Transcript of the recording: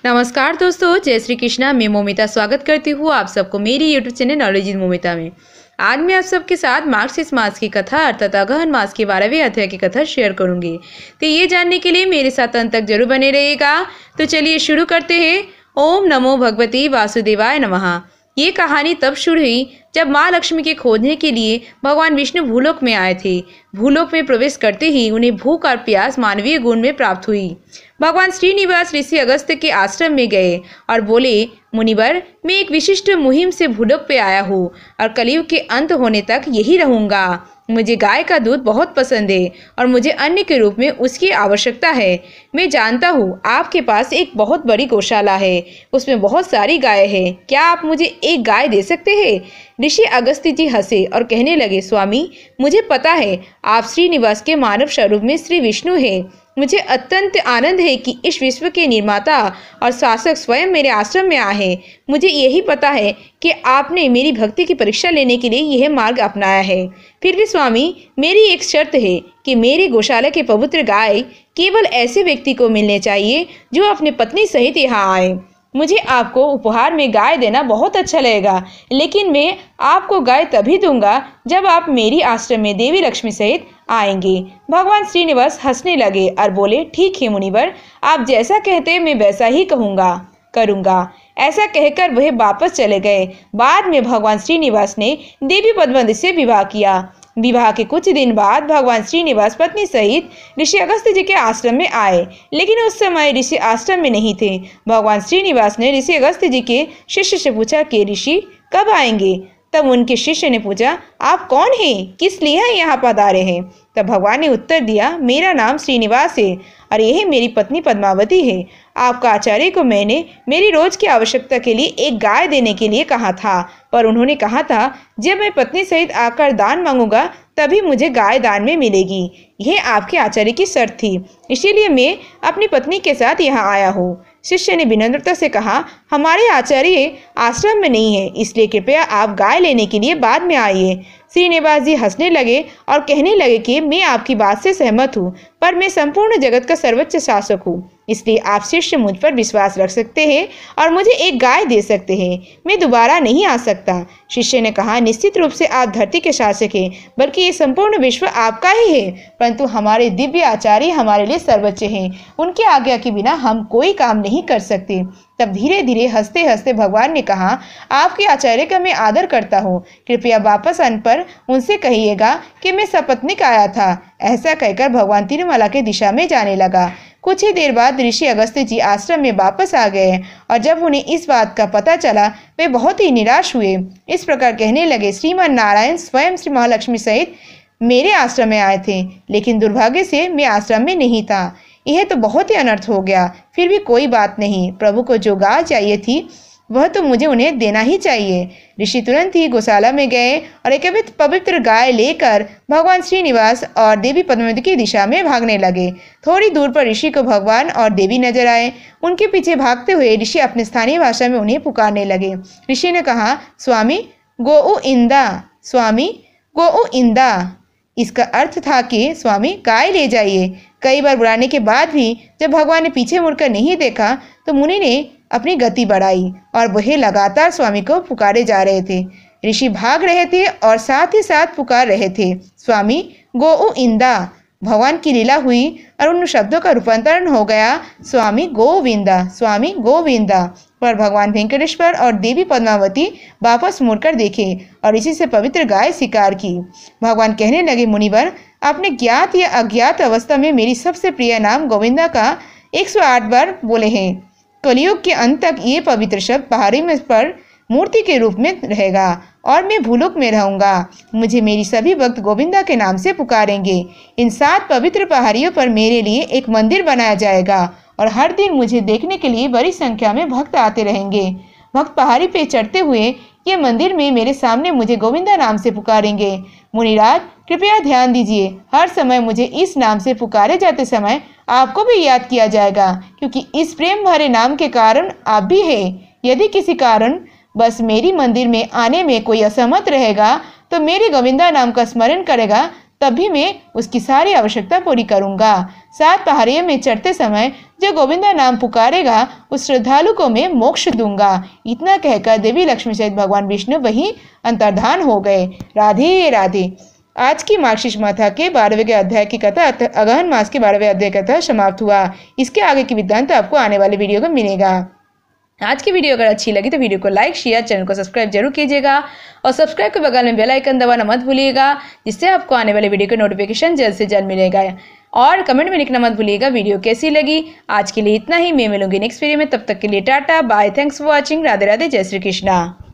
नमस्कार दोस्तों, जय श्री कृष्णा। मैं मोमिता स्वागत करती हूँ आप सबको मेरी YouTube channel knowledge in Momita में। आज मैं आप सबके साथ मार्गशीर्ष मास की कथा अर्थात अगहन मास के 12वें अध्याय की कथा शेयर करूंगी। तो ये जानने के लिए मेरे साथ अंत तक जरूर बने रहिएगा। तो चलिए शुरू करते हैं। ओम नमो भगवती वासुदेवाय नमः। ये कहानी तब शुरू हुई जब माँ लक्ष्मी के खोजने के लिए भगवान विष्णु भूलोक में आए थे। भूलोक में प्रवेश करते ही उन्हें भूख और प्यास मानवीय गुण में प्राप्त हुई। भगवान श्रीनिवास ऋषि अगस्त्य के आश्रम में गए और बोले, मुनिवर, मैं एक विशिष्ट मुहिम से भूलोक पे आया हूँ और कलयुग के अंत होने तक यही रहूँगा। मुझे गाय का दूध बहुत पसंद है और मुझे अन्न के रूप में उसकी आवश्यकता है। मैं जानता हूँ आपके पास एक बहुत बड़ी गौशाला है, उसमें बहुत सारी गाय हैं। क्या आप मुझे एक गाय दे सकते हैं? ऋषि अगस्त्य जी हंसे और कहने लगे, स्वामी, मुझे पता है आप श्रीनिवास के मानव स्वरूप में श्री विष्णु हैं। मुझे अत्यंत आनंद है कि इस विश्व के निर्माता और शासक स्वयं मेरे आश्रम में आए हैं। मुझे यही पता है कि आपने मेरी भक्ति की परीक्षा लेने के लिए यह मार्ग अपनाया है। फिर भी स्वामी, मेरी एक शर्त है कि मेरी गौशाला के पवित्र गाय केवल ऐसे व्यक्ति को मिलने चाहिए जो अपनी पत्नी सहित यहाँ आए। मुझे आपको उपहार में गाय देना बहुत अच्छा लगेगा, लेकिन मैं आपको गाय तभी दूंगा जब आप मेरी आश्रम में देवी लक्ष्मी सहित आएंगे। भगवान श्रीनिवास हंसने लगे और बोले, ठीक है मुनिवर, आप जैसा कहते मैं वैसा ही करूंगा। ऐसा कहकर वह वापस चले गए। बाद में भगवान श्रीनिवास ने देवी पद्मावती से विवाह किया। विवाह के कुछ दिन बाद भगवान श्रीनिवास पत्नी सहित ऋषि अगस्त्य जी के आश्रम में आए, लेकिन उस समय ऋषि आश्रम में नहीं थे। भगवान श्रीनिवास ने ऋषि अगस्त्य जी के शिष्य से पूछा कि ऋषि कब आएंगे? तब उनके शिष्य ने पूछा, आप कौन हैं? किस लिए यहाँ पधारे हैं? तब भगवान ने उत्तर दिया, मेरा नाम श्रीनिवास है और यह मेरी पत्नी पद्मावती है। आपका आचार्य को मैंने मेरी रोज की आवश्यकता के लिए एक गाय देने के लिए कहा था, पर उन्होंने कहा था जब मैं पत्नी सहित आकर दान मांगूंगा तभी मुझे गाय दान में मिलेगी। यह आपके आचार्य की शर्त थी, इसीलिए मैं अपनी पत्नी के साथ यहाँ आया हूँ। शिष्य ने विनम्रता से कहा, हमारे आचार्य आश्रम में नहीं है, इसलिए कृपया आप गाय लेने के लिए बाद में आइए। श्रीनिवास जी हंसने लगे और कहने लगे कि मैं आपकी बात से सहमत हूँ, पर मैं संपूर्ण जगत का सर्वोच्च शासक हूँ, इसलिए आप शिष्य मुझ पर विश्वास रख सकते हैं और मुझे एक गाय दे सकते हैं। मैं दोबारा नहीं आ सकता। शिष्य ने कहा, निश्चित रूप से आप धरती के शासक हैं, बल्कि ये संपूर्ण विश्व आपका ही है, परंतु हमारे दिव्य आचार्य हमारे लिए सर्वोच्च हैं। उनकी आज्ञा के बिना हम कोई काम नहीं कर सकते। तब धीरे धीरे हंसते हंसते भगवान ने कहा, आपके आचार्य का मैं आदर करता हूँ, कृपया वापस आने पर उनसे कहिएगा कि मैं सपत्नीक आया था। ऐसा कहकर भगवान तिरुमला के दिशा में जाने लगा। कुछ ही देर बाद ऋषि अगस्त्य जी आश्रम में वापस आ गए और जब उन्हें इस बात का पता चला वे बहुत ही निराश हुए। इस प्रकार कहने लगे, श्रीमान नारायण स्वयं श्री महालक्ष्मी सहित मेरे आश्रम में आए थे, लेकिन दुर्भाग्य से मैं आश्रम में नहीं था। यह तो बहुत ही अनर्थ हो गया। फिर भी कोई बात नहीं, प्रभु को जो गाय चाहिए थी वह तो मुझे उन्हें देना ही चाहिए। ऋषि तुरंत ही गौशाला में गए और एक पवित्र गाय लेकर भगवान श्रीनिवास और देवी पद्मावती की दिशा में भागने लगे। थोड़ी दूर पर ऋषि को भगवान और देवी नजर आए। उनके पीछे भागते हुए ऋषि अपने स्थानीय भाषा में उन्हें पुकारने लगे। ऋषि ने कहा, स्वामी गोउ इंदा, स्वामी गोउ इंदा। इसका अर्थ था कि स्वामी गाय ले जाइए। कई बार बुलाने के बाद भी जब भगवान ने पीछे मुड़कर नहीं देखा तो मुनि ने अपनी गति बढ़ाई और वह लगातार स्वामी को पुकारे जा रहे थे। ऋषि भाग रहे थे और साथ ही साथ पुकार रहे थे, स्वामी गोउ इंदा। भगवान की लीला हुई और उन शब्दों का रूपांतरण हो गया स्वामी गोविंदा, स्वामी गोविंदा। पर भगवान वेंकटेश्वर और देवी पद्मावती वापस मुड़कर देखे और इसी से पवित्र गाय स्वीकार की। भगवान कहने लगे, मुनिवर, आपने ज्ञात या अज्ञात अवस्था में मेरी सबसे प्रिय नाम गोविंदा का 108 बार बोले हैं। कलयुग के अंत तक ये पवित्र शब्द पहाड़ी में पर मूर्ति के रूप में रहेगा और मैं भूलोक में रहूंगा। मुझे मेरी सभी भक्त गोविंदा के नाम से पुकारेंगे। इन 7 पवित्र पहाड़ियों पर मेरे लिए एक मंदिर बनाया जाएगा और हर दिन मुझे देखने के लिए बड़ी संख्या में भक्त आते रहेंगे। भक्त पहाड़ी पे चढ़ते हुए ये मंदिर में मेरे सामने मुझे गोविंदा नाम से पुकारेंगे। मुनिराज कृपया ध्यान दीजिए, हर समय मुझे इस नाम से पुकारे जाते समय आपको भी याद किया जाएगा, क्योंकि इस प्रेम भरे नाम के कारण आप भी हैं। यदि किसी कारण बस मेरी मंदिर में आने में कोई असहमत रहेगा तो मेरे गोविंदा नाम का स्मरण करेगा, तब भी मैं उसकी सारी आवश्यकता पूरी करूंगा। 7 पहाड़ियों में चढ़ते समय जो गोविंदा नाम पुकारेगा उस श्रद्धालु को मैं मोक्ष दूंगा। इतना कहकर देवी लक्ष्मी सहित भगवान विष्णु वहीं अंतर्धान हो गए। राधे राधे। आज की मार्गशीर्ष माथा के 12वें अध्याय की कथा अगहन मास के 12वें अध्याय की कथा समाप्त हुआ। इसके आगे की वृत्तांत आपको आने वाले वीडियो में मिलेगा। आज की वीडियो अगर अच्छी लगी तो वीडियो को लाइक शेयर, चैनल को सब्सक्राइब जरूर कीजिएगा और सब्सक्राइब के बगल में बेल आइकन दबाना मत भूलिएगा, जिससे आपको आने वाले वीडियो का नोटिफिकेशन जल्द से जल्द मिलेगा। और कमेंट में लिखना मत भूलिएगा वीडियो कैसी लगी। आज के लिए इतना ही, मैं मिलूंगी नेक्स्ट वीडियो में। तब तक के लिए tata bye, thanks for watching. Radhe Radhe, जय श्री कृष्णा।